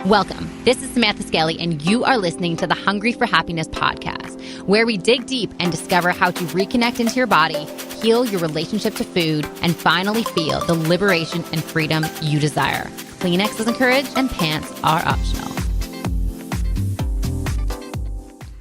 Welcome. This is Samantha Skelly, and you are listening to the Hungry for Happiness podcast, where we dig deep and discover how to reconnect into your body, heal your relationship to food, and finally feel the liberation and freedom you desire. Kleenex is encouraged, and pants are optional.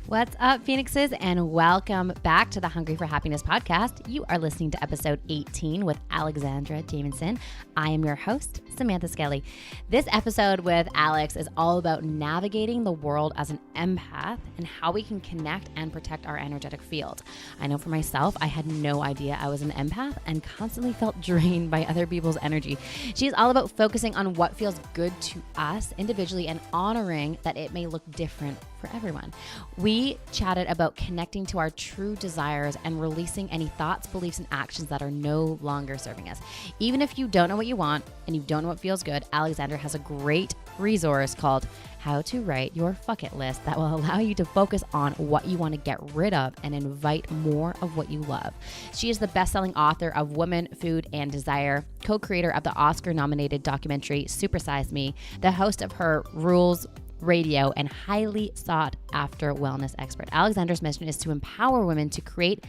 What's up, Phoenixes, and welcome back to the Hungry for Happiness podcast. You are listening to episode 18 with Alexandra Jamieson. I am your host, Samantha Skelly. This episode with Alex is all about navigating the world as an empath and how we can connect and protect our energetic field. I know for myself, I had no idea I was an empath and constantly felt drained by other people's energy. She's all about focusing on what feels good to us individually and honoring that it may look different for everyone. We chatted about connecting to our true desires and releasing any thoughts, beliefs, and actions that are no longer serving us. Even if you don't know what you want and you don't know what feels good, Alexandra has a great resource called How to Write Your Fuck It List that will allow you to focus on what you want to get rid of and invite more of what you love. She is the best-selling author of Woman, Food, and Desire, co-creator of the Oscar-nominated documentary Supersize Me, the host of her Rules Radio, and highly sought after wellness expert. Alexandra's mission is to empower women to create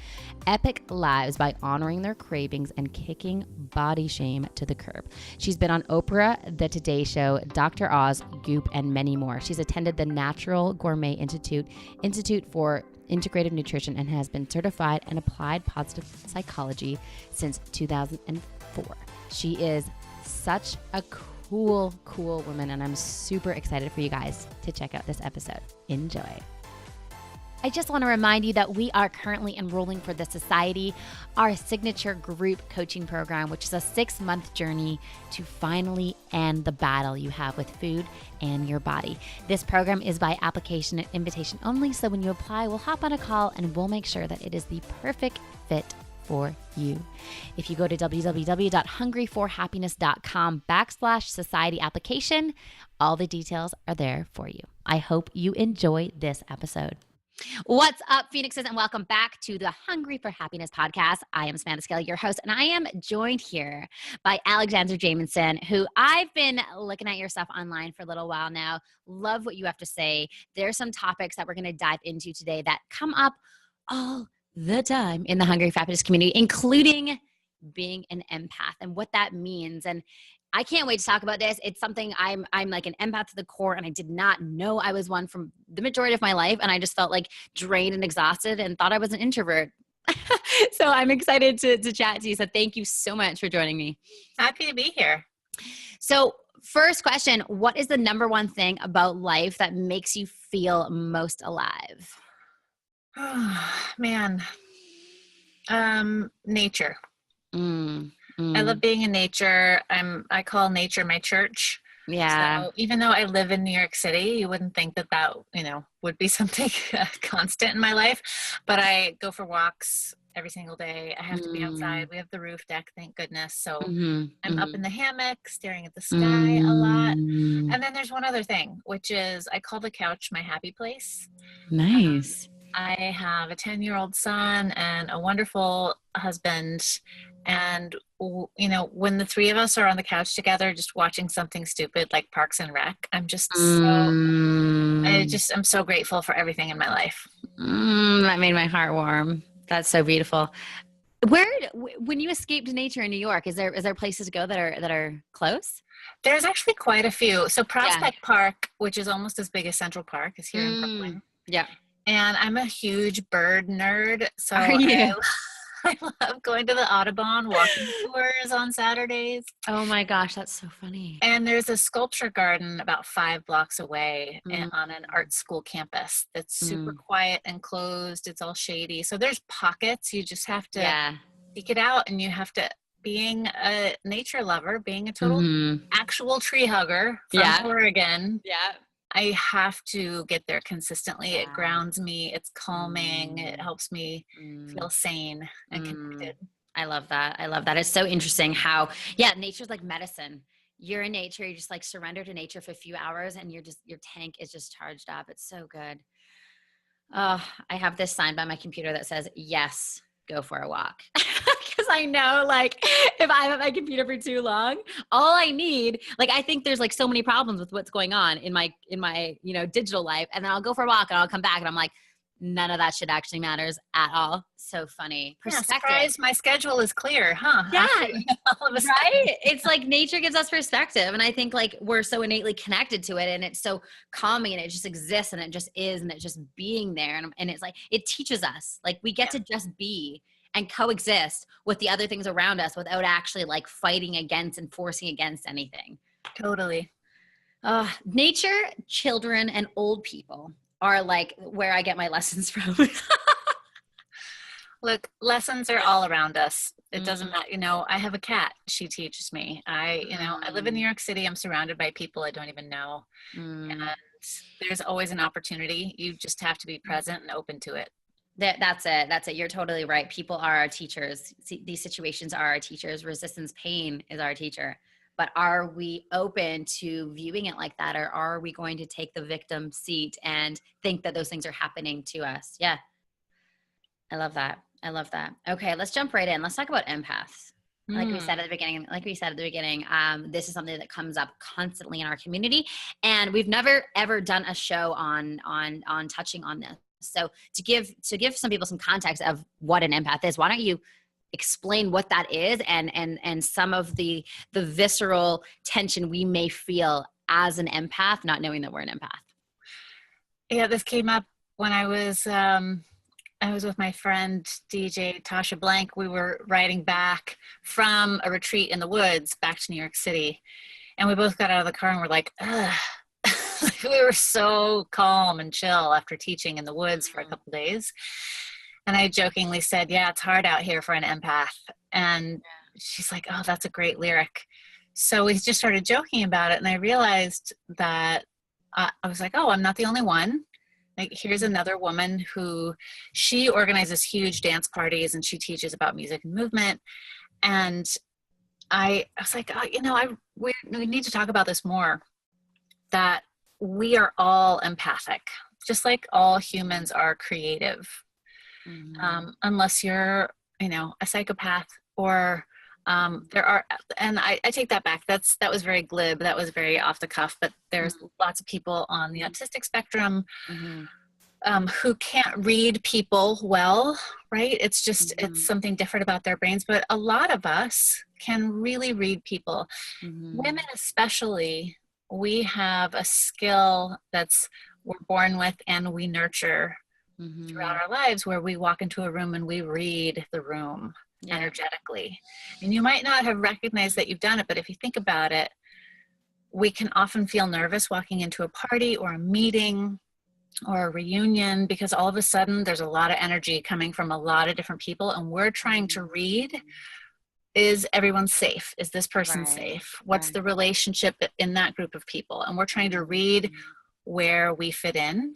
epic lives by honoring their cravings and kicking body shame to the curb. She's been on Oprah, The Today Show, Dr. Oz, Goop, and many more. She's attended the Natural Gourmet Institute for Integrative Nutrition, and has been certified in applied positive psychology since 2004. She is such a cool woman, and I'm super excited for you guys to check out this episode. Enjoy. I just want to remind you that we are currently enrolling for the Society, our signature group coaching program, which is a 6-month journey to finally end the battle you have with food and your body. This program is by application and invitation only, so when you apply, we'll hop on a call and we'll make sure that it is the perfect fit for you. If you go to www.hungryforhappiness.com/society application, all the details are there for you. I hope you enjoy this episode. What's up, Phoenixes, and welcome back to the Hungry for Happiness podcast. I am Samantha Skelly, your host, and I am joined here by Alexandra Jamieson, who I've been looking at your stuff online for a little while now. Love what you have to say. There's some topics that we're going to dive into today that come up all the time in the Hungry for Happiness community, including being an empath and what that means. And I can't wait to talk about this. It's something I'm like an empath to the core, and I did not know I was one from the majority of my life. And I just felt like drained and exhausted and thought I was an introvert. So I'm excited to chat to you. So thank you so much for joining me. Happy to be here. So first question, what is the number one thing about life that makes you feel most alive? Oh, man. Nature. I love being in nature. I call nature my church. Yeah. So even though I live in New York City, you wouldn't think that would be something constant in my life, but I go for walks every single day. I have to be outside. We have the roof deck, thank goodness. So I'm up in the hammock, staring at the sky a lot. And then there's one other thing, which is I call the couch my happy place. Nice. I have a 10-year-old son and a wonderful husband. And, when the three of us are on the couch together, just watching something stupid like Parks and Rec, I'm so grateful for everything in my life. That made my heart warm. That's so beautiful. When you escaped nature in New York, is there places to go that are close? There's actually quite a few. So Prospect Park, which is almost as big as Central Park, is here in Brooklyn. Yeah. And I'm a huge bird nerd. So are you? I love going to the Audubon walking tours on Saturdays. Oh my gosh, that's so funny. And there's a sculpture garden about 5 blocks away on an art school campus that's super quiet and closed. It's all shady. So there's pockets. You just have to seek it out, and you have to, being a nature lover, being a total actual tree hugger from Oregon. Yeah. I have to get there consistently. It grounds me. It's calming. It helps me feel sane and connected. I love that. It's so interesting how, nature's like medicine. You're in nature. You just like surrender to nature for a few hours, and your tank is just charged up. It's so good. I have this sign by my computer that says, yes, go for a walk. Because I know, like if I'm at my computer for too long, all I need, like, I think there's like so many problems with what's going on in my, digital life. And then I'll go for a walk and I'll come back and I'm like, none of that shit actually matters at all. So funny. Perspective. Yeah, surprise, my schedule is clear, huh? Yeah. Right? It's like nature gives us perspective. And I think like we're so innately connected to it, and it's so calming, and it just exists, and it just is, and it's just being there. And it's like, it teaches us, like we get to just be and coexist with the other things around us without actually like fighting against and forcing against anything. Totally. Nature, children, and old people are like where I get my lessons from. Look, lessons are all around us. It doesn't matter. I have a cat. She teaches me. I live in New York City. I'm surrounded by people I don't even know. And there's always an opportunity. You just have to be present and open to it. That's it. You're totally right. People are our teachers. These situations are our teachers. Resistance pain is our teacher. But are we open to viewing it like that? Or are we going to take the victim seat and think that those things are happening to us? Yeah. I love that. Okay, let's jump right in. Let's talk about empaths. Like we said at the beginning, this is something that comes up constantly in our community. And we've never, ever done a show on touching on this. So to give some people some context of what an empath is, why don't you explain what that is and some of the visceral tension we may feel as an empath, not knowing that we're an empath. Yeah, this came up when I was with my friend DJ Tasha Blank. We were riding back from a retreat in the woods back to New York City, and we both got out of the car and we're like, ugh. We were so calm and chill after teaching in the woods for a couple of days. And I jokingly said, yeah, it's hard out here for an empath. And she's like, oh, that's a great lyric. So we just started joking about it. And I realized that I was like, oh, I'm not the only one. Like, here's another woman who, she organizes huge dance parties and she teaches about music and movement. And I was like, oh, we need to talk about this more, that we are all empathic, just like all humans are creative. Unless you're, a psychopath or there are, and I take that back. That was very glib. That was very off the cuff, but there's lots of people on the autistic spectrum who can't read people well, right? It's just, it's something different about their brains, but a lot of us can really read people. Women especially, we have a skill we're born with and we nurture throughout our lives, where we walk into a room and we read the room energetically. And you might not have recognized that you've done it, but if you think about it, we can often feel nervous walking into a party or a meeting or a reunion, because all of a sudden there's a lot of energy coming from a lot of different people, and we're trying to read, is everyone safe? Is this person safe? What's the relationship in that group of people? And we're trying to read where we fit in,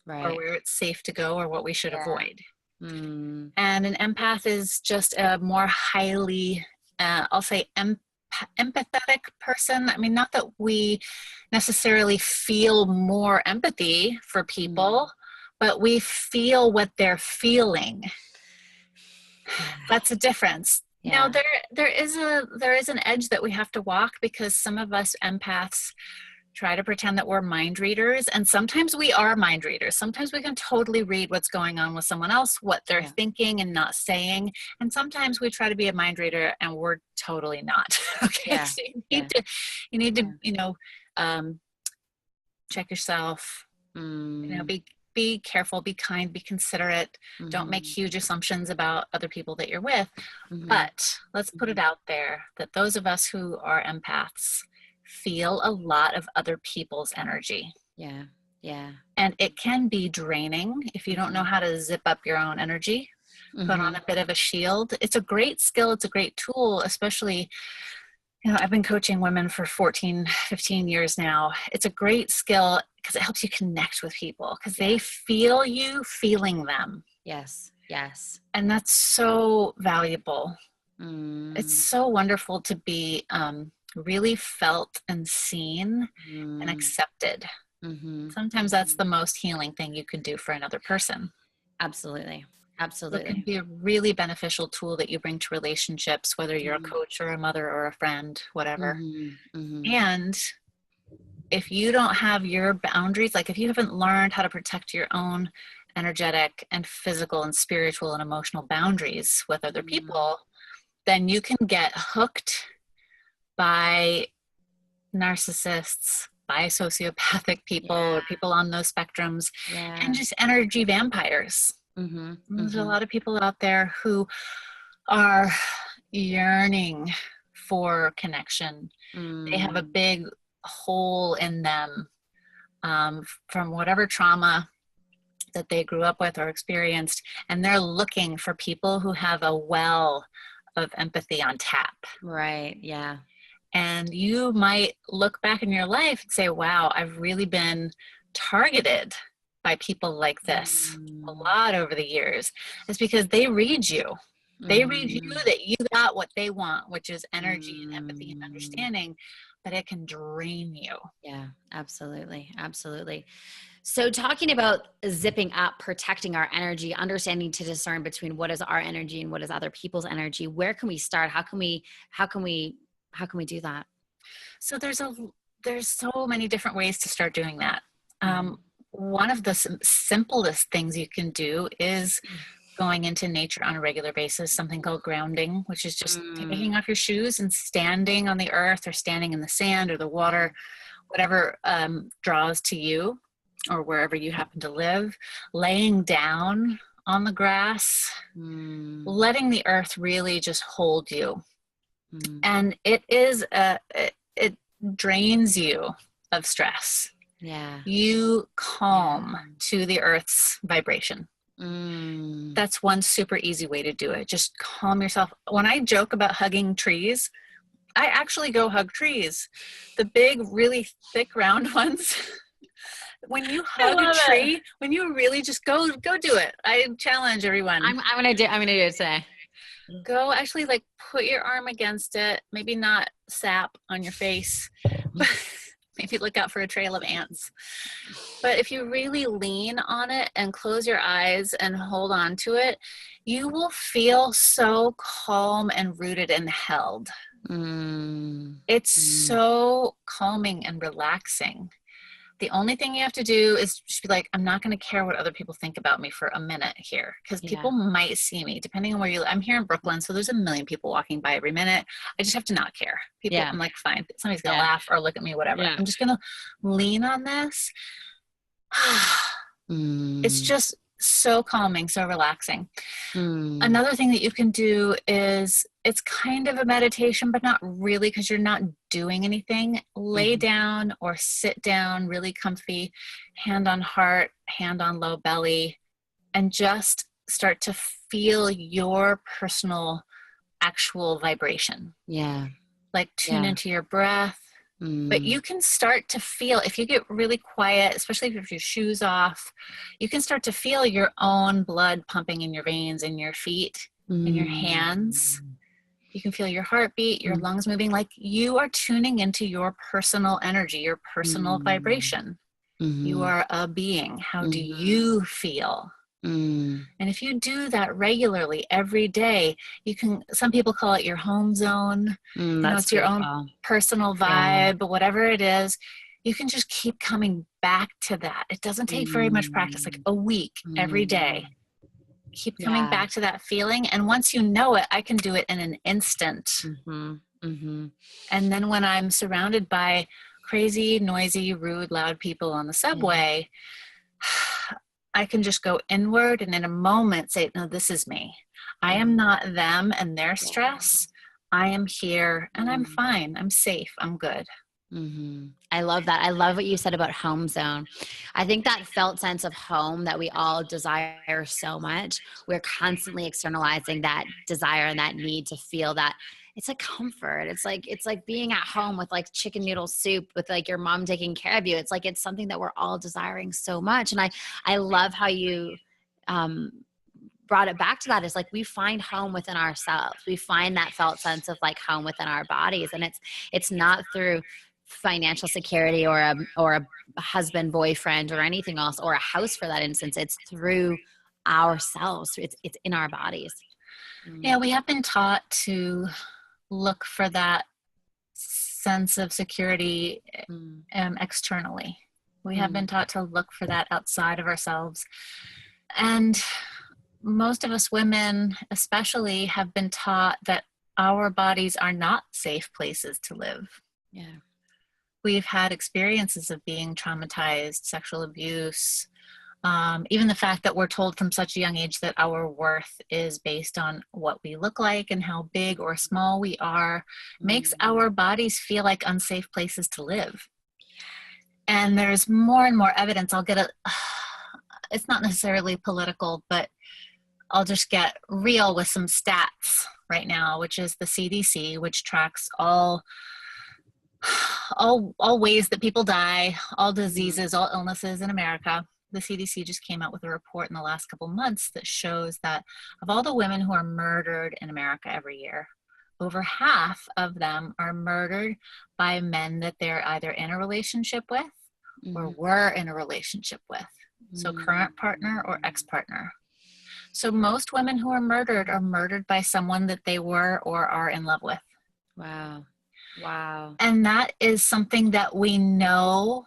or where it's safe to go, or what we should avoid. And an empath is just a more highly, I'll say, empathetic person. I mean, not that we necessarily feel more empathy for people, but we feel what they're feeling. That's a difference. Now, there is an edge that we have to walk, because some of us empaths try to pretend that we're mind readers, and sometimes we are mind readers. Sometimes we can totally read what's going on with someone else, what they're thinking and not saying, and sometimes we try to be a mind reader and we're totally not. Okay, so you need to check yourself. Be careful, be kind, be considerate. Don't make huge assumptions about other people that you're with. But let's put it out there that those of us who are empaths feel a lot of other people's energy. And it can be draining if you don't know how to zip up your own energy, put on a bit of a shield. It's a great skill. It's a great tool, especially, I've been coaching women for 14, 15 years now. It's a great skill because it helps you connect with people, because they feel you feeling them. Yes. And that's so valuable. It's so wonderful to be really felt and seen and accepted. Sometimes that's the most healing thing you can do for another person. Absolutely. So it can Absolutely. be a really beneficial tool that you bring to relationships, whether you're a coach or a mother or a friend, whatever. And if you don't have your boundaries, like if you haven't learned how to protect your own energetic and physical and spiritual and emotional boundaries with other people, then you can get hooked by narcissists, by sociopathic people or people on those spectrums, and just energy vampires. There's a lot of people out there who are yearning for connection. They have a big hole in them from whatever trauma that they grew up with or experienced, and they're looking for people who have a well of empathy on tap. Right. Yeah. And you might look back in your life and say, wow, I've really been targeted by people like this a lot over the years. It's because they read you. They read you that you got what they want, which is energy and empathy and understanding, but it can drain you. Yeah, absolutely. Absolutely. So talking about zipping up, protecting our energy, understanding to discern between what is our energy and what is other people's energy, where can we start? How can we do that? So there's so many different ways to start doing that. One of the simplest things you can do is going into nature on a regular basis, something called grounding, which is just taking off your shoes and standing on the earth or standing in the sand or the water, whatever draws to you or wherever you happen to live, laying down on the grass, letting the earth really just hold you. And it drains you of stress. Yeah. You calm to the earth's vibration. That's one super easy way to do it. Just calm yourself. When I joke about hugging trees, I actually go hug trees. The big, really thick, round ones. When you hug a tree, when you really just go do it. I challenge everyone. I'm gonna do it today. Go actually like put your arm against it. Maybe not sap on your face, but maybe look out for a trail of ants. But if you really lean on it and close your eyes and hold on to it, you will feel so calm and rooted and held. It's so calming and relaxing. The only thing you have to do is just be like, I'm not going to care what other people think about me for a minute here, because people might see me depending on where you live. I'm here in Brooklyn, so there's a million people walking by every minute. I just have to not care. People, I'm like, fine, somebody's going to laugh or look at me, whatever. I'm just going to lean on this. It's just so calming, so relaxing. Another thing that you can do is, it's kind of a meditation, but not really, because you're not doing anything. Lay down or sit down really comfy, hand on heart, hand on low belly, and just start to feel your personal actual vibration. Like tune into your breath. But you can start to feel, if you get really quiet, especially if you have your shoes off, you can start to feel your own blood pumping in your veins, in your feet, in your hands. You can feel your heartbeat, your lungs moving, like you are tuning into your personal energy, your personal vibration. You are a being. How do you feel? And if you do that regularly every day, you can, some people call it your home zone. You know, it's your own personal vibe, but whatever it is, you can just keep coming back to that. It doesn't take very much practice, like a week every day. Keep coming back to that feeling. And once you know it, I can do it in an instant. And then when I'm surrounded by crazy, noisy, rude, loud people on the subway, I can just go inward and in a moment say, no, this is me. I am not them and their stress. I am here and I'm fine. I'm safe. I'm good. I love that. I love what you said about home zone. I think that felt sense of home that we all desire so much, we're constantly externalizing that desire and that need to feel that. It's a comfort. It's like being at home with like chicken noodle soup with like your mom taking care of you. It's like, it's something that we're all desiring so much. And I love how you brought it back to that. Is like, we find home within ourselves. We find that felt sense of like home within our bodies. And it's not through financial security or a husband, boyfriend, or anything else, or a house for that instance. It's through ourselves. It's in our bodies. Yeah, we have been taught to look for that sense of security externally. We have been taught to look for that outside of ourselves. And most of us women especially have been taught that our bodies are not safe places to live. Yeah. We've had experiences of being traumatized, sexual abuse, even the fact that we're told from such a young age that our worth is based on what we look like and how big or small we are, makes our bodies feel like unsafe places to live. And there's more and more evidence. It's not necessarily political, but I'll just get real with some stats right now, which is the CDC, which tracks all ways that people die, all diseases, all illnesses in America. The CDC just came out with a report in the last couple months that shows that of all the women who are murdered in America every year, over half of them are murdered by men that they're either in a relationship with or were in a relationship with. So current partner or ex-partner. So most women who are murdered by someone that they were or are in love with. Wow. And that is something that we know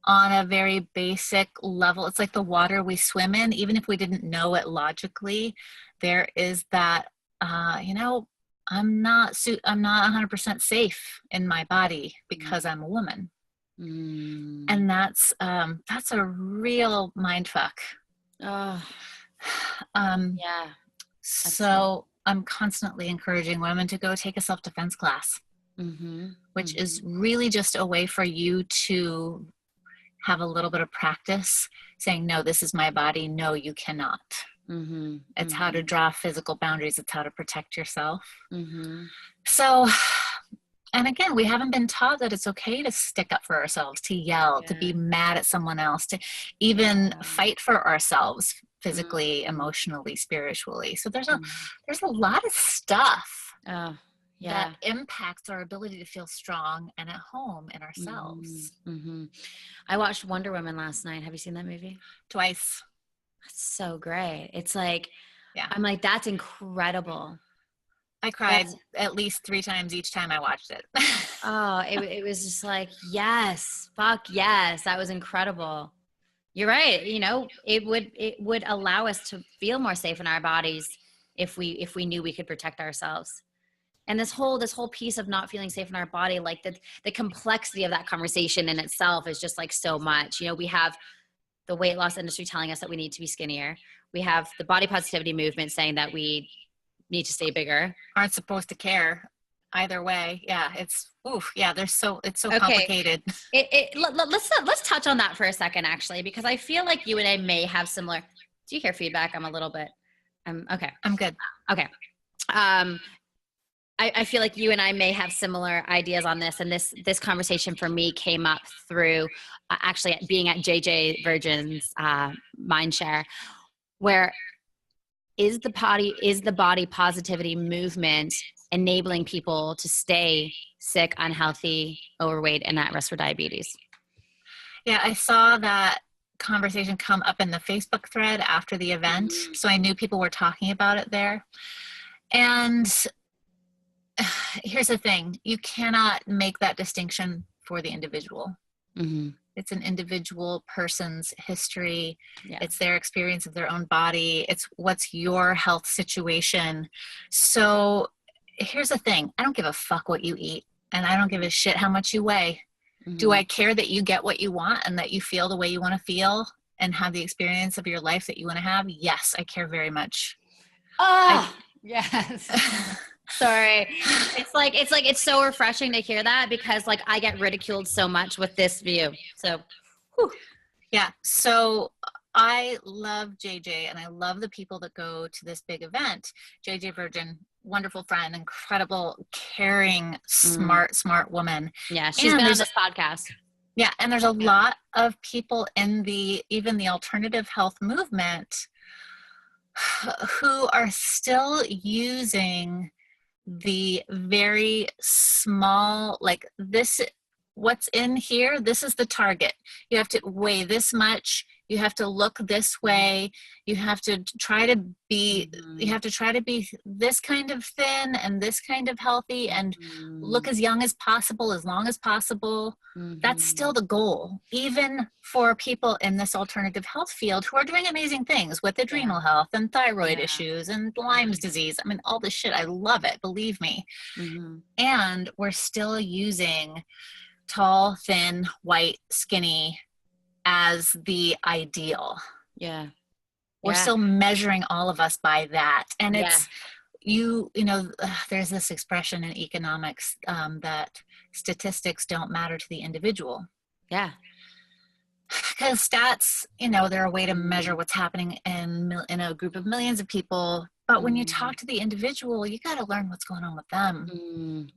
on a very basic level. It's like the water we swim in. Even if we didn't know it logically, there is that, I'm not 100% safe in my body because I'm a woman. And that's a real mind fuck. Yeah. So I'm constantly encouraging women to go take a self-defense class, which is really just a way for you to have a little bit of practice saying, no, this is my body. No, you cannot. It's how to draw physical boundaries. It's how to protect yourself. So, and again, we haven't been taught that it's okay to stick up for ourselves, to yell, to be mad at someone else, to even fight for ourselves physically, emotionally, spiritually. So there's a lot of stuff that impacts our ability to feel strong and at home in ourselves. I watched Wonder Woman last night. Have you seen that movie? Twice. That's so great. It's like, I'm like, that's incredible. I cried at least 3 times each time I watched it. It was just like, yes, fuck yes. That was incredible. You're right. It would allow us to feel more safe in our bodies if we knew we could protect ourselves. And this whole piece of not feeling safe in our body, like the complexity of that conversation in itself is just like so much. We have the weight loss industry telling us that we need to be skinnier. We have the body positivity movement saying that we need to stay bigger. Aren't supposed to care either way. Yeah, it's so complicated. Let's touch on that for a second, actually, because I feel like you and I may have similar. Do you hear feedback? I'm a little bit. Okay. I'm good. Okay. I feel like you and I may have similar ideas on this, and this conversation for me came up through actually being at JJ Virgin's Mindshare, where is the body positivity movement enabling people to stay sick, unhealthy, overweight, and at risk for diabetes? Yeah, I saw that conversation come up in the Facebook thread after the event, so I knew people were talking about it there. And here's the thing, you cannot make that distinction for the individual. It's an individual person's history. It's their experience of their own body. It's what's your health situation. So here's the thing, I don't give a fuck what you eat, and I don't give a shit how much you weigh. Do I care that you get what you want and that you feel the way you want to feel and have the experience of your life that you want to have? Yes, I care very much. Yes. Sorry. It's so refreshing to hear that, because like I get ridiculed so much with this view. So, yeah. So I love JJ and I love the people that go to this big event. JJ Virgin, wonderful friend, incredible, caring, smart woman. Yeah. She's been on this podcast. Yeah. And there's a lot of people in even the alternative health movement who are still using the very small, like this, what's in here, this is the target. You have to weigh this much, You have to look this way. You have to try to be, you have to try to be this kind of thin and this kind of healthy and look as young as possible, as long as possible. That's still the goal, even for people in this alternative health field who are doing amazing things with adrenal health and thyroid issues and Lyme's disease. I mean, all this shit, I love it, believe me. And we're still using tall, thin, white, skinny as the ideal. We're still measuring all of us by that. And it's, you know, there's this expression in economics that statistics don't matter to the individual. Because stats, you know, they're a way to measure what's happening in a group of millions of people. But when you talk to the individual, you got to learn what's going on with them.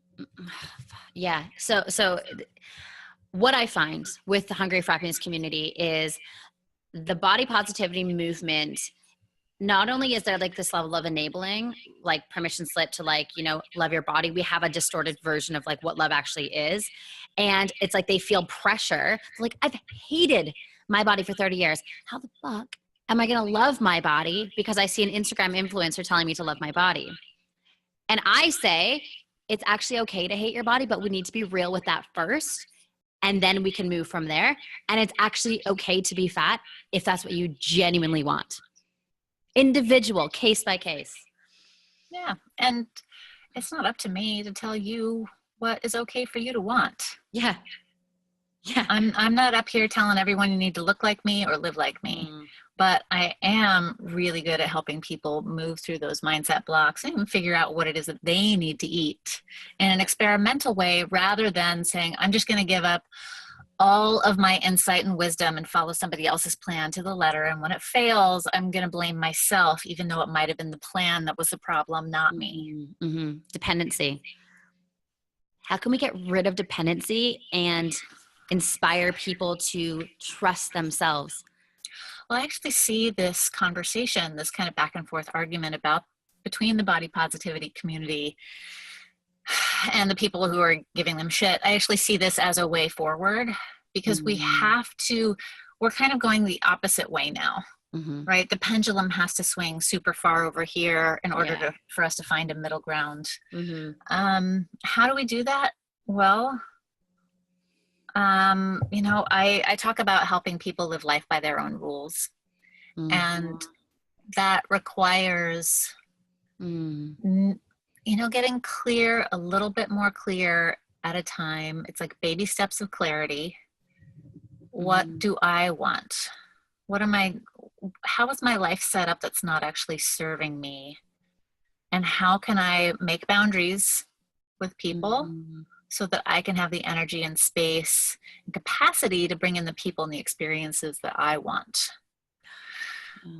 So what I find with the Hungry for Happiness community is the body positivity movement. Not only is there like this level of enabling, like permission slip to like, you know, love your body. We have a distorted version of like what love actually is. And it's like they feel pressure. Like, I've hated my body for 30 years. How the fuck am I going to love my body because I see an Instagram influencer telling me to love my body? And I say, it's actually okay to hate your body, but we need to be real with that first. And then we can move from there. And it's actually okay to be fat if that's what you genuinely want. Individual, case by case. Yeah. And it's not up to me to tell you what is okay for you to want. I'm not up here telling everyone you need to look like me or live like me. But I am really good at helping people move through those mindset blocks and figure out what it is that they need to eat in an experimental way, rather than saying, I'm just going to give up all of my insight and wisdom and follow somebody else's plan to the letter. And when it fails, I'm going to blame myself, even though it might have been the plan that was the problem, not me. Dependency. How can we get rid of dependency and inspire people to trust themselves? Well, I actually see this conversation, this kind of back and forth argument between the body positivity community and the people who are giving them shit. I actually see this as a way forward, because we're kind of going the opposite way now, right? The pendulum has to swing super far over here in order for us to find a middle ground. How do we do that? Well, you know, I talk about helping people live life by their own rules. And that requires, you know, getting clear, a little bit more clear at a time. It's like baby steps of clarity. What do I want? How is my life set up that's not actually serving me? And how can I make boundaries with people so that I can have the energy and space and capacity to bring in the people and the experiences that I want?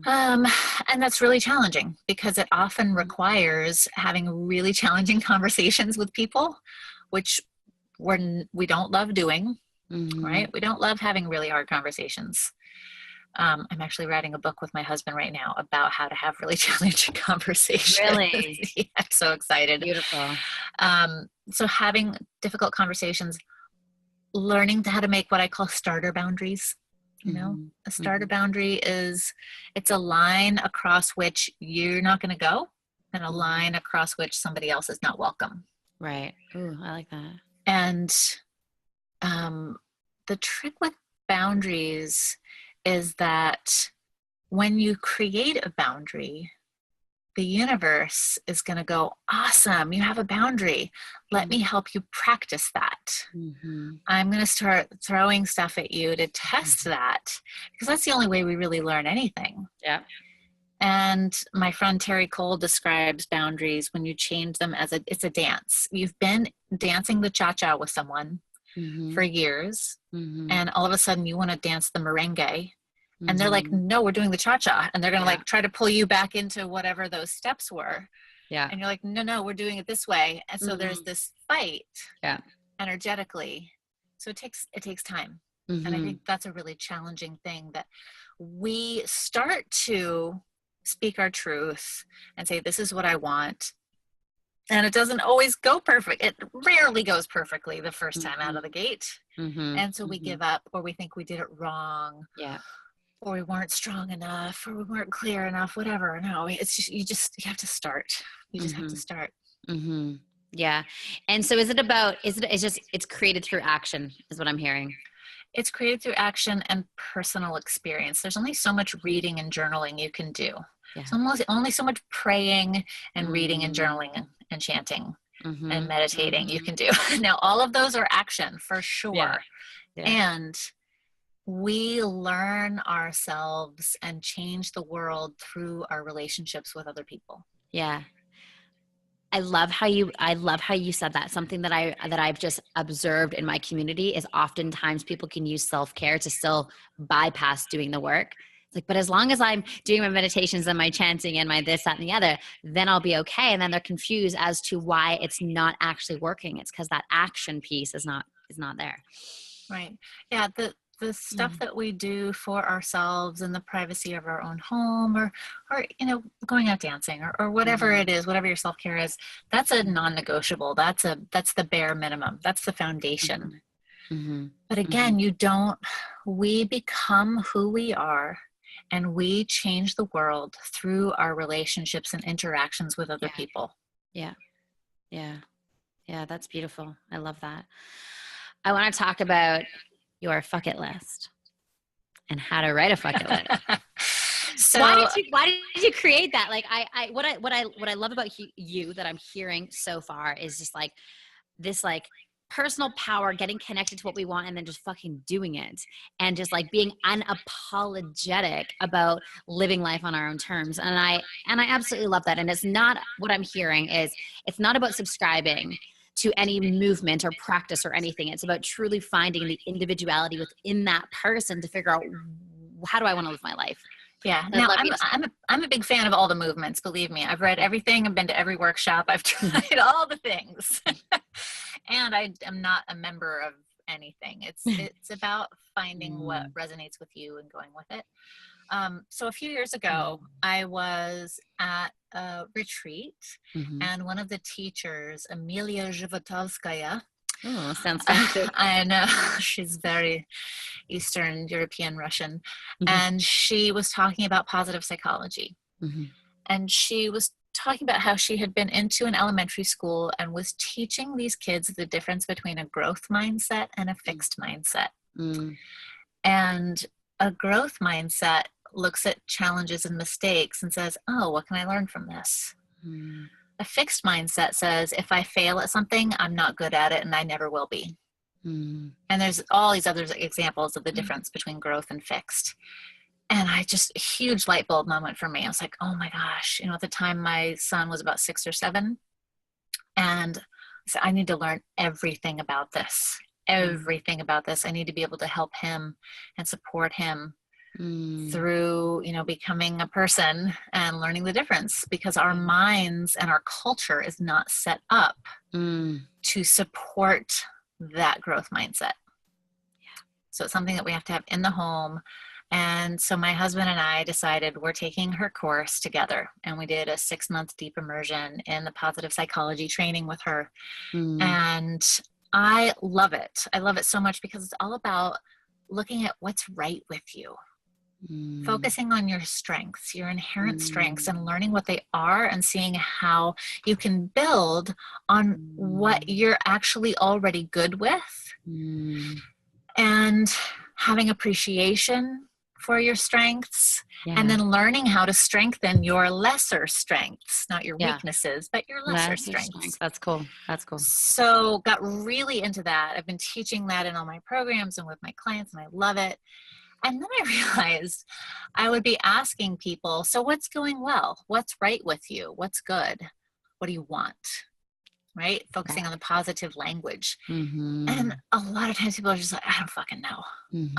And that's really challenging, because it often requires having really challenging conversations with people, which we don't love doing, right? We don't love having really hard conversations. I'm actually writing a book with my husband right now about how to have really challenging conversations. Really? Yeah, I'm so excited. Beautiful. So having difficult conversations, learning how to make what I call starter boundaries. You know, a starter boundary it's a line across which you're not going to go, and a line across which somebody else is not welcome. Right. Ooh, I like that. And the trick with boundaries is that when you create a boundary, the universe is going to go, awesome, you have a boundary. Let me help you practice that. I'm going to start throwing stuff at you to test that, because that's the only way we really learn anything. Yeah. And my friend Terry Cole describes boundaries when you change them as it's a dance. You've been dancing the cha-cha with someone for years, and all of a sudden you want to dance the merengue. And they're like, no, we're doing the cha-cha. And they're going to like try to pull you back into whatever those steps were. Yeah. And you're like, no, we're doing it this way. And so there's this fight energetically. So it takes time. And I think that's a really challenging thing, that we start to speak our truth and say, this is what I want. And it doesn't always go perfect. It rarely goes perfectly the first time out of the gate. And so we give up, or we think we did it wrong. Yeah. or we weren't strong enough, or we weren't clear enough, whatever. No, it's just, you have to start. You just have to start. Mm-hmm. Yeah. And so it's created through action is what I'm hearing. It's created through action and personal experience. There's only so much reading and journaling you can do. Yeah. There's only so much praying and reading and journaling and chanting and meditating you can do. Now, all of those are action for sure. Yeah. Yeah. And we learn ourselves and change the world through our relationships with other people. Yeah. I love how you said that. Something that I've just observed in my community is oftentimes people can use self-care to still bypass doing the work. It's like, but as long as I'm doing my meditations and my chanting and my this, that, and the other, then I'll be okay. And then they're confused as to why it's not actually working. It's because that action piece is not there. Right. Yeah. The stuff that we do for ourselves in the privacy of our own home, or going out dancing or whatever it is, whatever your self-care is, that's a non-negotiable. That's the bare minimum. That's the foundation. But again, we become who we are, and we change the world through our relationships and interactions with other people. Yeah. Yeah. Yeah. That's beautiful. I love that. I want to talk about your fuck it list and how to write a fuck it list. So why did you create that? Like what I love about you that I'm hearing so far is just like this, like personal power, getting connected to what we want and then just fucking doing it, and just like being unapologetic about living life on our own terms. And I absolutely love that. And it's not, what I'm hearing is, it's not about subscribing to any movement or practice or anything. It's about truly finding the individuality within that person to figure out, how do I want to live my life? Yeah. Now, I'm a big fan of all the movements. Believe me, I've read everything. I've been to every workshop. I've tried all the things, and I am not a member of anything. It's about finding what resonates with you and going with it. So a few years ago, I was at a retreat, and one of the teachers, Emilia Zhivotovskaya. Oh, sounds fancy. I know. She's very Eastern European Russian. And she was talking about positive psychology. And she was talking about how she had been into an elementary school and was teaching these kids the difference between a growth mindset and a fixed mindset. And a growth mindset looks at challenges and mistakes and says, oh, what can I learn from this? A fixed mindset says, if I fail at something, I'm not good at it and I never will be. And there's all these other examples of the difference between growth and fixed. And a huge light bulb moment for me. I was like, oh my gosh, at the time my son was about 6 or 7. And I said, I need to learn everything about this. Everything about this. I need to be able to help him and support him through, becoming a person and learning the difference, because our minds and our culture is not set up to support that growth mindset. So it's something that we have to have in the home. And so my husband and I decided we're taking her course together, and we did a 6-month deep immersion in the positive psychology training with her. And I love it. I love it so much because it's all about looking at what's right with you. Focusing on your strengths, your inherent strengths, and learning what they are, and seeing how you can build on what you're actually already good with, and having appreciation for your strengths, and then learning how to strengthen your lesser strengths, not your weaknesses, but your lesser strengths. That's cool. So got really into that. I've been teaching that in all my programs and with my clients, and I love it. And then I realized I would be asking people, so what's going well? What's right with you? What's good? What do you want? Right? Focusing on the positive language. And a lot of times people are just like, I don't fucking know.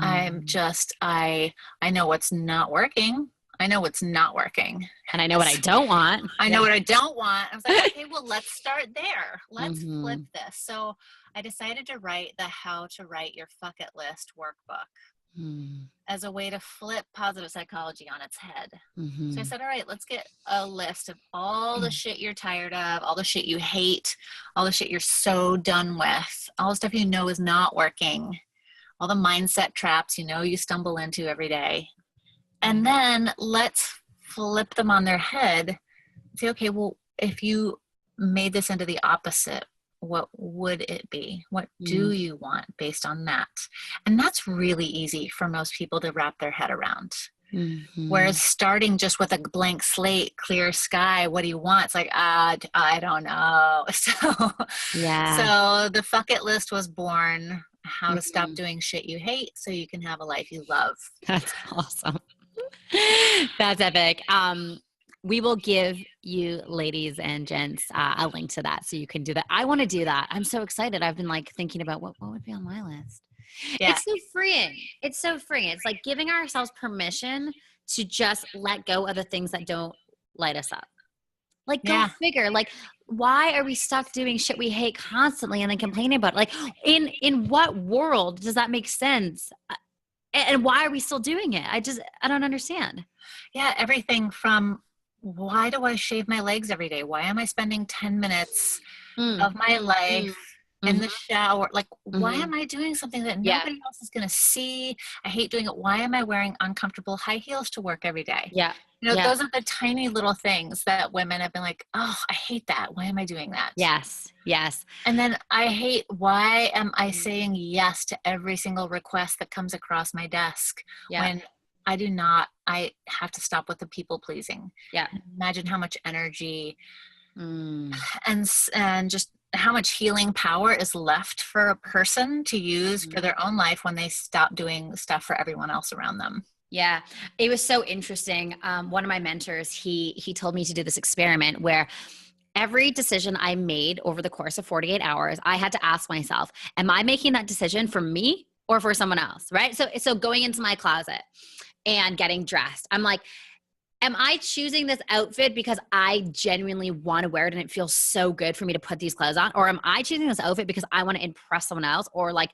I know what's not working. I know what's not working. And I know what I don't want. I know what I don't want. I was like, okay, well, let's start there. Let's flip this. So I decided to write the How to Write Your Fuck It List workbook. As a way to flip positive psychology on its head. So I said, all right, let's get a list of all the shit you're tired of, all the shit you hate, all the shit you're so done with, all the stuff is not working, all the mindset traps you stumble into every day. And then let's flip them on their head. Say, okay, well, if you made this into the opposite, what would it be? What do you want based on that? And that's really easy for most people to wrap their head around. Whereas starting just with a blank slate, clear sky, what do you want? It's like, I don't know. So the fuck it list was born. How to stop doing shit you hate so you can have a life you love. That's awesome. That's epic. We will give you ladies and gents a link to that so you can do that. I want to do that. I'm so excited. I've been like thinking about what would be on my list. Yeah. It's so freeing. It's so freeing. It's like giving ourselves permission to just let go of the things that don't light us up. Like, go figure. Like, why are we stuck doing shit we hate constantly and then complaining about it? Like, in what world does that make sense? And why are we still doing it? I don't understand. Yeah, everything from, why do I shave my legs every day? Why am I spending 10 minutes of my life in the shower? Like, why am I doing something that nobody else is going to see? I hate doing it. Why am I wearing uncomfortable high heels to work every day? Yeah. You know, those are the tiny little things that women have been like, oh, I hate that. Why am I doing that? Yes. Yes. And then I hate, why am I saying yes to every single request that comes across my desk when I do not? I have to stop with the people pleasing. Yeah. Imagine how much energy and just how much healing power is left for a person to use for their own life when they stop doing stuff for everyone else around them. Yeah, it was so interesting. One of my mentors, he told me to do this experiment where every decision I made over the course of 48 hours, I had to ask myself, am I making that decision for me or for someone else, right? So going into my closet and getting dressed, I'm like, am I choosing this outfit because I genuinely want to wear it and it feels so good for me to put these clothes on? Or am I choosing this outfit because I want to impress someone else or like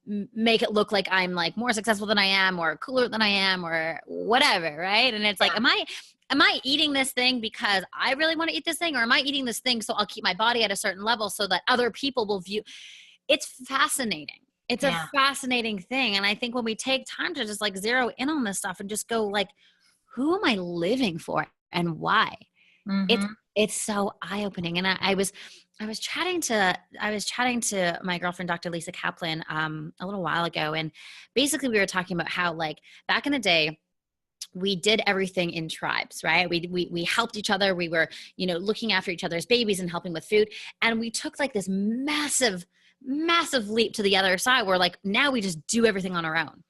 make it look like I'm like more successful than I am or cooler than I am or whatever, right? And it's like, am I eating this thing because I really want to eat this thing, or am I eating this thing so I'll keep my body at a certain level so that other people will view? It's fascinating. It's a fascinating thing. And I think when we take time to just like zero in on this stuff and just go like, who am I living for and why? It's so eye-opening. And I was chatting to my girlfriend, Dr. Lisa Kaplan, a little while ago. And basically we were talking about how like back in the day, we did everything in tribes, right? We helped each other. We were, looking after each other's babies and helping with food. And we took like this massive leap to the other side where like, now we just do everything on our own.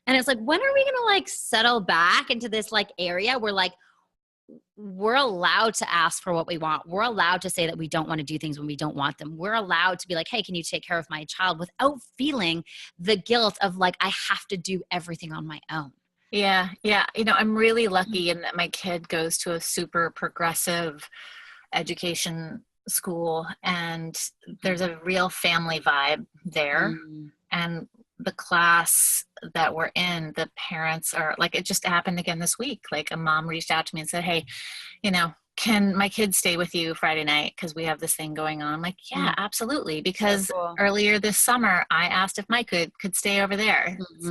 And it's like, when are we going to like settle back into this like area where like, we're allowed to ask for what we want. We're allowed to say that we don't want to do things when we don't want them. We're allowed to be like, hey, can you take care of my child without feeling the guilt of like, I have to do everything on my own. Yeah. Yeah. I'm really lucky in that my kid goes to a super progressive education school and there's a real family vibe there. And the class that we're in, the parents are like, it just happened again this week. Like a mom reached out to me and said, hey, can my kids stay with you Friday night? Cause we have this thing going on. I'm like, yeah, absolutely. Because earlier this summer, I asked if Mike could stay over there. It's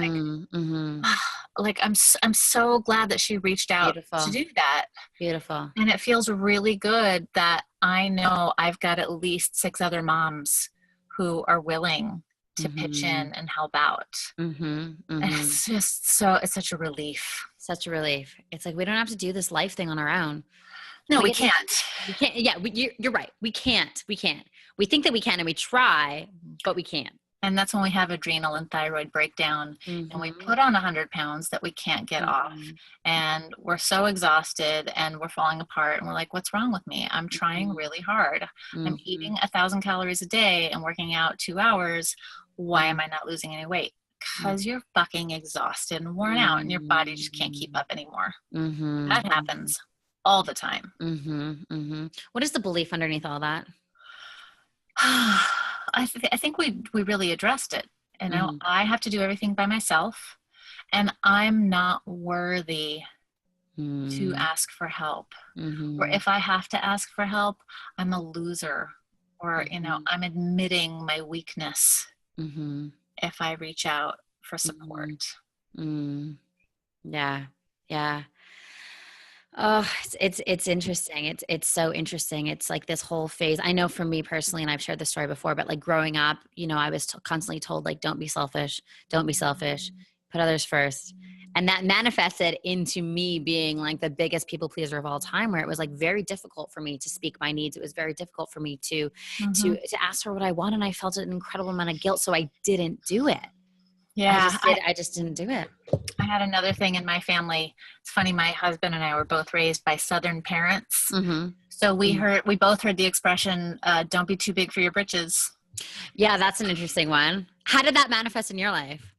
like, I'm so glad that she reached out to do that. Beautiful. And it feels really good that I know I've got at least 6 other moms who are willing to pitch in and help out. And it's just it's such a relief. Such a relief. It's like, we don't have to do this life thing on our own. No, we can't. We can't. Yeah, you're right. We can't. We think that we can and we try, but we can't. And that's when we have adrenal and thyroid breakdown and we put on 100 pounds that we can't get off. And we're so exhausted and we're falling apart. And we're like, what's wrong with me? I'm trying really hard. I'm eating 1,000 calories a day and working out 2 hours. Why am I not losing any weight? Because you're fucking exhausted and worn out and your body just can't keep up anymore. That happens all the time. What is the belief underneath all that? I think we really addressed it. I have to do everything by myself and I'm not worthy to ask for help. Or if I have to ask for help, I'm a loser. Or, I'm admitting my weakness if I reach out for support. Yeah. Yeah. Oh, it's interesting. It's so interesting. It's like this whole phase. I know for me personally, and I've shared this story before, but like growing up, you know, I was constantly told like, don't be selfish, put others first. And that manifested into me being like the biggest people pleaser of all time, where it was like very difficult for me to speak my needs. It was very difficult for me to ask for what I want. And I felt an incredible amount of guilt. So I didn't do it. Yeah. I just didn't do it. I had another thing in my family. It's funny. My husband and I were both raised by Southern parents. Mm-hmm. So we both heard the expression, don't be too big for your britches. Yeah. That's an interesting one. How did that manifest in your life?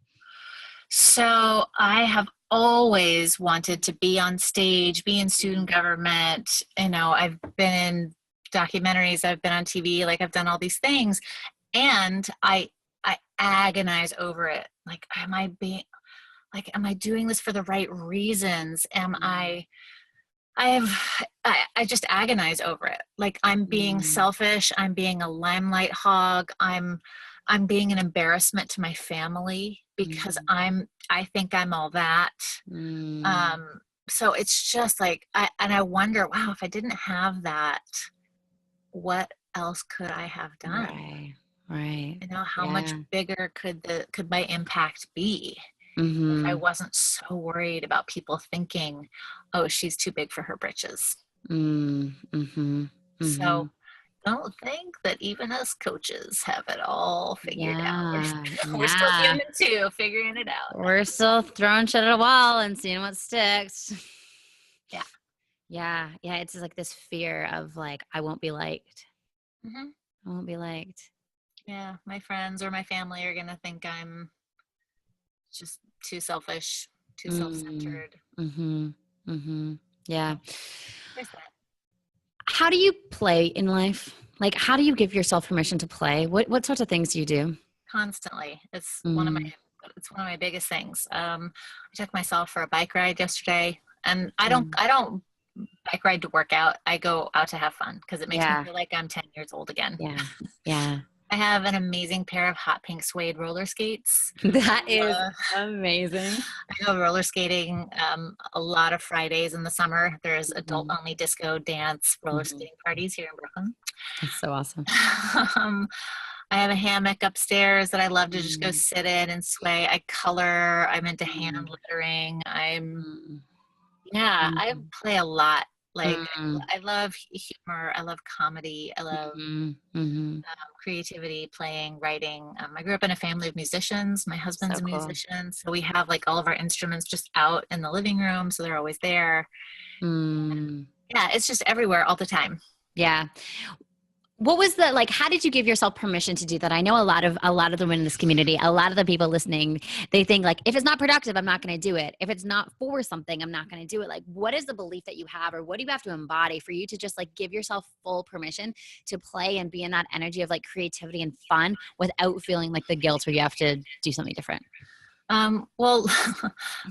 So I have always wanted to be on stage, be in student government. You know, I've been in documentaries, I've been on TV, like I've done all these things. And I agonize over it. Like, am I doing this for the right reasons? I just agonize over it. Like, I'm being selfish. I'm being a limelight hog. I'm being an embarrassment to my family because I think I'm all that. So it's just like, I wonder, wow, if I didn't have that, what else could I have done? Right. You know, how much bigger could my impact be if I wasn't so worried about people thinking, oh, she's too big for her britches. So don't think that even us coaches have it all figured out. We're still human too, figuring it out. We're still throwing shit at a wall and seeing what sticks. Yeah. It's like this fear of like, I won't be liked. I won't be liked. Yeah. My friends or my family are going to think I'm just too selfish, too self-centered. Yeah. There's that. How do you play in life? Like, how do you give yourself permission to play? What sorts of things do you do? Constantly. It's one of my biggest things. I took myself for a bike ride yesterday, and I don't bike ride to work out. I go out to have fun because it makes me feel like I'm 10 years old again. Yeah. I have an amazing pair of hot pink suede roller skates. That is amazing. I go roller skating a lot of Fridays in the summer. There's adult-only disco dance roller skating parties here in Brooklyn. That's so awesome. I have a hammock upstairs that I love to just go sit in and sway. I color. I'm into hand lettering. I play a lot. Like, I love humor. I love comedy. I love creativity, playing, writing. I grew up in a family of musicians. My husband's a musician. So we have like all of our instruments just out in the living room. So they're always there. It's just everywhere all the time. Yeah. What was how did you give yourself permission to do that? I know a lot of the women in this community, a lot of the people listening, they think like, if it's not productive, I'm not going to do it. If it's not for something, I'm not going to do it. Like, what is the belief that you have, or what do you have to embody for you to just like give yourself full permission to play and be in that energy of like creativity and fun without feeling like the guilt where you have to do something different? Well,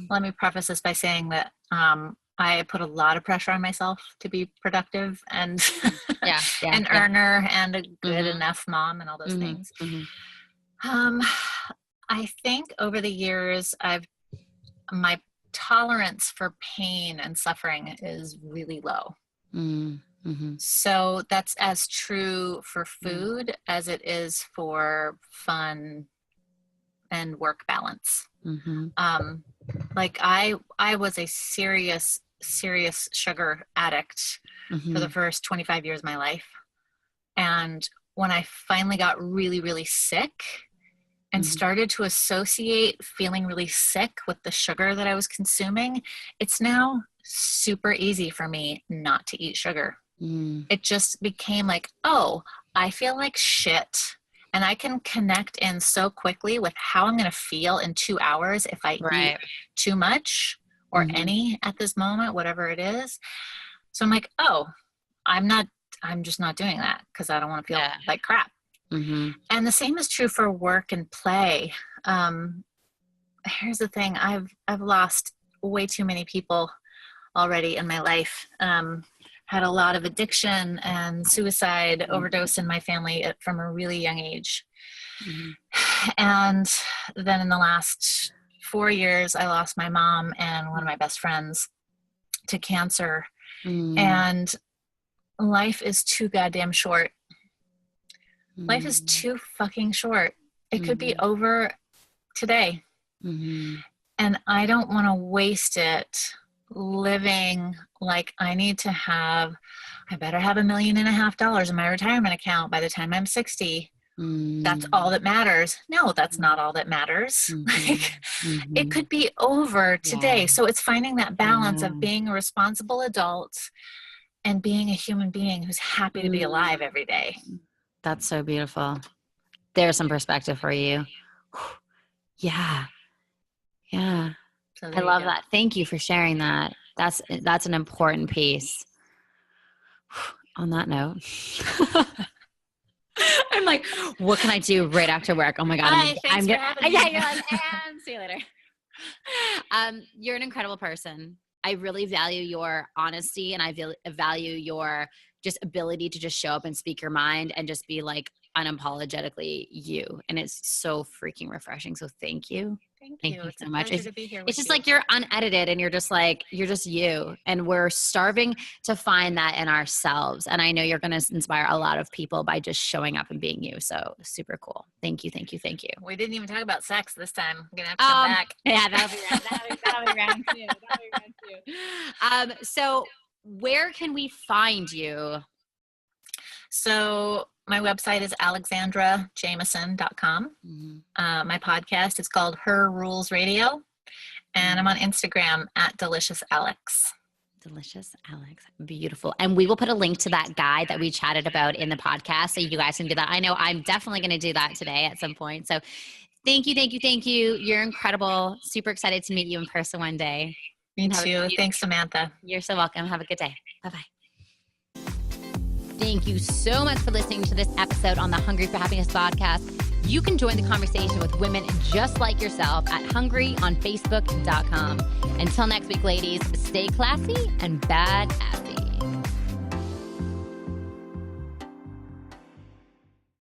let me preface this by saying that, I put a lot of pressure on myself to be productive and an earner and a good enough mom and all those things. I think over the years, my tolerance for pain and suffering is really low. So that's as true for food as it is for fun and work balance. Like I was a serious sugar addict for the first 25 years of my life. And when I finally got really, really sick and started to associate feeling really sick with the sugar that I was consuming, it's now super easy for me not to eat sugar. It just became like, oh, I feel like shit. And I can connect in so quickly with how I'm going to feel in 2 hours if I eat too much or any at this moment, whatever it is. So I'm like, oh, I'm just not doing that because I don't want to feel like crap. And the same is true for work and play. Here's the thing. I've lost way too many people already in my life. Had a lot of addiction and suicide, overdose in my family from a really young age. And then in the last 4 years, I lost my mom and one of my best friends to cancer. And life is too goddamn short. Life is too fucking short. It could be over today. And I don't want to waste it living like I better have $1.5 million in my retirement account by the time I'm 60. That's all that matters. No, that's not all that matters. It could be over today. So it's finding that balance of being a responsible adult and being a human being who's happy to be alive every day. That's so beautiful. There's some perspective for you. Yeah. So I love that. Thank you for sharing that. That's an important piece. On that note, I'm like, what can I do right after work? Oh my God. Thanks for having me. Yeah, you're like, and see you later. You're an incredible person. I really value your honesty, and I value your just ability to just show up and speak your mind and just be like unapologetically you. And it's so freaking refreshing. So thank you. Thank you so much. To be here with it's just you. like you're unedited and you're just you. And we're starving to find that in ourselves. And I know you're going to inspire a lot of people by just showing up and being you. So super cool. Thank you. We didn't even talk about sex this time. I'm going to have to come back. Yeah, that'll be round two. So where can we find you? So my website is alexandrajamieson.com. My podcast is called Her Rules Radio. And I'm on Instagram at Delicious Alex. Delicious Alex. Beautiful. And we will put a link to that guide that we chatted about in the podcast so you guys can do that. I know I'm definitely going to do that today at some point. So thank you. You're incredible. Super excited to meet you in person one day. Me too. Thanks, Samantha. You're so welcome. Have a good day. Bye-bye. Thank you so much for listening to this episode on the Hungry for Happiness podcast. You can join the conversation with women just like yourself at hungryonfacebook.com. Until next week, ladies, stay classy and badass.